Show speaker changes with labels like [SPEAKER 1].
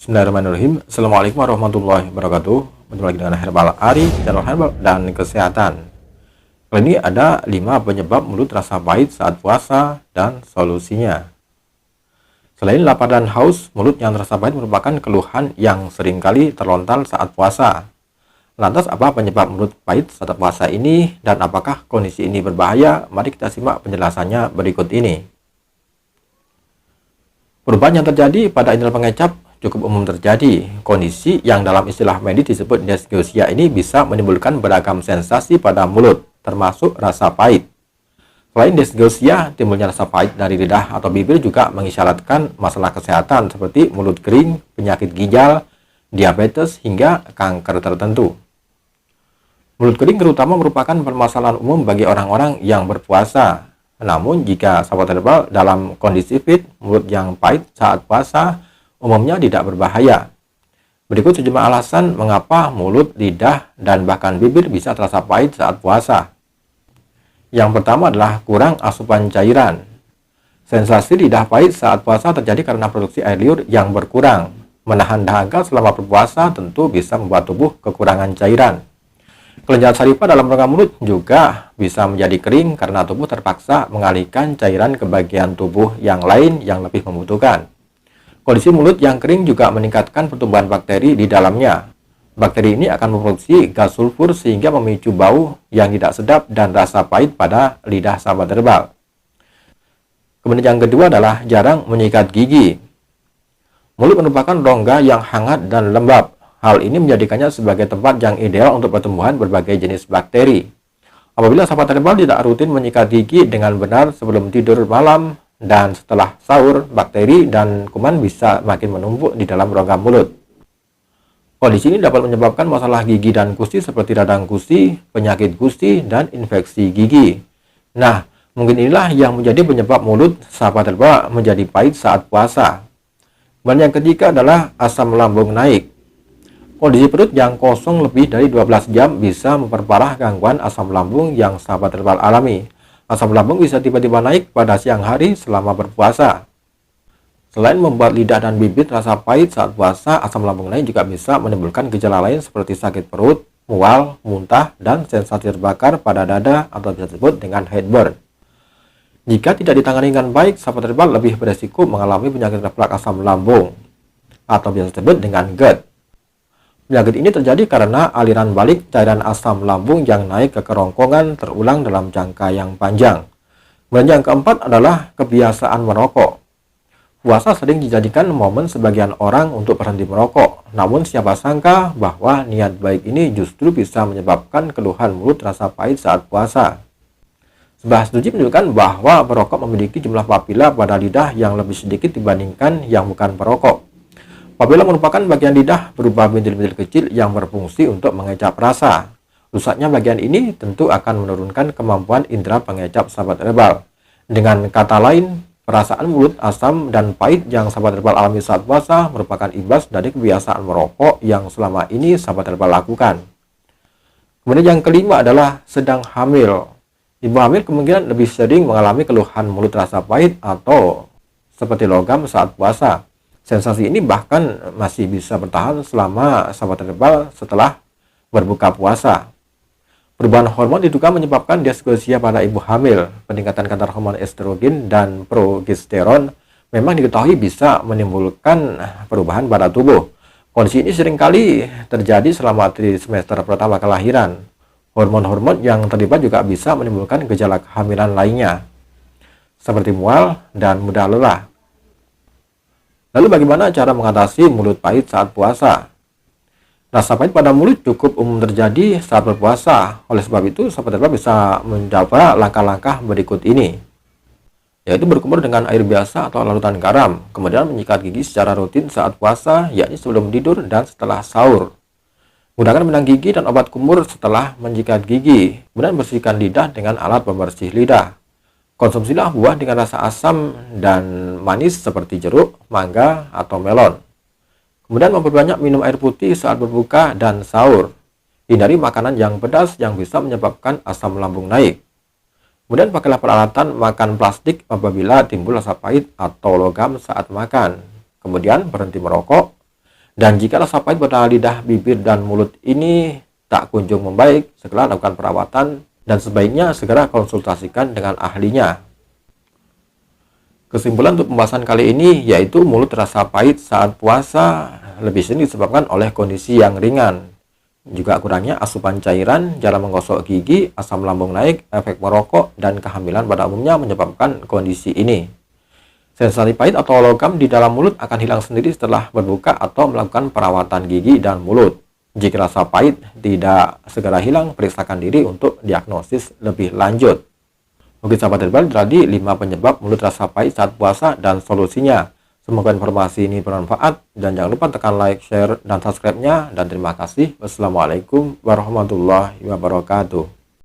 [SPEAKER 1] Bismillahirrahmanirrahim. Assalamualaikum warahmatullahi wabarakatuh. Berjumpa lagi dengan Herbal Ari, channel herbal dan kesehatan. Kali ini ada 5 penyebab mulut rasa pahit saat puasa dan solusinya. Selain lapar dan haus, mulut yang terasa pahit merupakan keluhan yang seringkali terlontar saat puasa. Lantas apa penyebab mulut pahit saat puasa ini dan apakah kondisi ini berbahaya? Mari kita simak penjelasannya berikut ini. Perubahan yang terjadi pada indera pengecap cukup umum terjadi. Kondisi yang dalam istilah medis disebut dysgeusia ini bisa menimbulkan beragam sensasi pada mulut, termasuk rasa pahit. Selain dysgeusia, timbulnya rasa pahit dari lidah atau bibir juga mengisyaratkan masalah kesehatan seperti mulut kering, penyakit ginjal, diabetes, hingga kanker tertentu. Mulut kering terutama merupakan permasalahan umum bagi orang-orang yang berpuasa. Namun, jika sahabat herbal dalam kondisi fit, mulut yang pahit saat puasa umumnya tidak berbahaya. Berikut sejumlah alasan mengapa mulut, lidah, dan bahkan bibir bisa terasa pahit saat puasa. Yang pertama adalah kurang asupan cairan. Sensasi lidah pahit saat puasa terjadi karena produksi air liur yang berkurang. Menahan dahaga selama berpuasa tentu bisa membuat tubuh kekurangan cairan. Kelenjar saripa dalam rongga mulut juga bisa menjadi kering karena tubuh terpaksa mengalihkan cairan ke bagian tubuh yang lain yang lebih membutuhkan. Kondisi mulut yang kering juga meningkatkan pertumbuhan bakteri di dalamnya. Bakteri ini akan memproduksi gas sulfur sehingga memicu bau yang tidak sedap dan rasa pahit pada lidah sahabat herbal. Kemudian yang kedua adalah jarang menyikat gigi. Mulut merupakan rongga yang hangat dan lembab. Hal ini menjadikannya sebagai tempat yang ideal untuk pertumbuhan berbagai jenis bakteri. Apabila sahabat herbal tidak rutin menyikat gigi dengan benar sebelum tidur malam dan setelah sahur, bakteri dan kuman bisa makin menumpuk di dalam rongga mulut. Kondisi ini dapat menyebabkan masalah gigi dan gusi seperti radang gusi, penyakit gusi, dan infeksi gigi. Nah, mungkin inilah yang menjadi penyebab mulut sahabat herbal menjadi pahit saat puasa. Dan yang ketiga adalah asam lambung naik. Kondisi perut yang kosong lebih dari 12 jam bisa memperparah gangguan asam lambung yang sahabat herbal alami. Asam lambung bisa tiba-tiba naik pada siang hari selama berpuasa. Selain membuat lidah dan bibir terasa pahit saat puasa, asam lambung naik juga bisa menimbulkan gejala lain seperti sakit perut, mual, muntah, dan sensasi terbakar pada dada atau bisa disebut dengan heartburn. Jika tidak ditangani dengan baik, sahabat herbal lebih beresiko mengalami penyakit reflux asam lambung atau bisa disebut dengan GERD. Penyakit ini terjadi karena aliran balik cairan asam lambung yang naik ke kerongkongan terulang dalam jangka yang panjang. Dan yang keempat adalah kebiasaan merokok. Puasa sering dijadikan momen sebagian orang untuk berhenti merokok. Namun siapa sangka bahwa niat baik ini justru bisa menyebabkan keluhan mulut rasa pahit saat puasa. Sebuah studi menunjukkan bahwa perokok memiliki jumlah papila pada lidah yang lebih sedikit dibandingkan yang bukan perokok. Papila merupakan bagian lidah berupa bintil-bintil kecil yang berfungsi untuk mengecap rasa. Rusaknya bagian ini tentu akan menurunkan kemampuan indera pengecap sahabat herbal. Dengan kata lain, perasaan mulut asam dan pahit yang sahabat herbal alami saat puasa merupakan imbas dari kebiasaan merokok yang selama ini sahabat herbal lakukan. Kemudian yang kelima adalah sedang hamil. Ibu hamil kemungkinan lebih sering mengalami keluhan mulut rasa pahit atau seperti logam saat puasa. Sensasi ini bahkan masih bisa bertahan selama sahabat herbal setelah berbuka puasa. Perubahan hormon diduga menyebabkan dysgeusia pada ibu hamil. Peningkatan kadar hormon estrogen dan progesteron memang diketahui bisa menimbulkan perubahan pada tubuh. Kondisi ini seringkali terjadi selama trimester pertama kelahiran. Hormon-hormon yang terlibat juga bisa menimbulkan gejala kehamilan lainnya, seperti mual dan mudah lelah. Lalu bagaimana cara mengatasi mulut pahit saat puasa? Rasa pahit pada mulut cukup umum terjadi saat berpuasa. Oleh sebab itu, sahabat herbal bisa mencoba langkah-langkah berikut ini, yaitu berkumur dengan air biasa atau larutan garam, kemudian menyikat gigi secara rutin saat puasa, yakni sebelum tidur dan setelah sahur. Gunakan benang gigi dan obat kumur setelah menyikat gigi, kemudian bersihkan lidah dengan alat pembersih lidah. Konsumsilah buah dengan rasa asam dan manis seperti jeruk, mangga, atau melon. Kemudian memperbanyak minum air putih saat berbuka dan sahur. Hindari makanan yang pedas yang bisa menyebabkan asam lambung naik. Kemudian pakailah peralatan makan plastik apabila timbul rasa pahit atau logam saat makan. Kemudian berhenti merokok. Dan jika rasa pahit pada lidah, bibir, dan mulut ini tak kunjung membaik, segera lakukan perawatan dan sebaiknya segera konsultasikan dengan ahlinya. Kesimpulan untuk pembahasan kali ini yaitu mulut rasa pahit saat puasa lebih sering disebabkan oleh kondisi yang ringan. Juga kurangnya asupan cairan, jarang menggosok gigi, asam lambung naik, efek merokok, dan kehamilan pada umumnya menyebabkan kondisi ini. Sensasi pahit atau logam di dalam mulut akan hilang sendiri setelah berbuka atau melakukan perawatan gigi dan mulut. Jika rasa pahit tidak segera hilang, periksakan diri untuk diagnosis lebih lanjut. Oke sahabat herbal, tadi 5 penyebab mulut rasa pahit saat puasa dan solusinya. Semoga informasi ini bermanfaat dan jangan lupa tekan like, share, dan subscribe-nya. Dan terima kasih. Wassalamualaikum warahmatullahi wabarakatuh.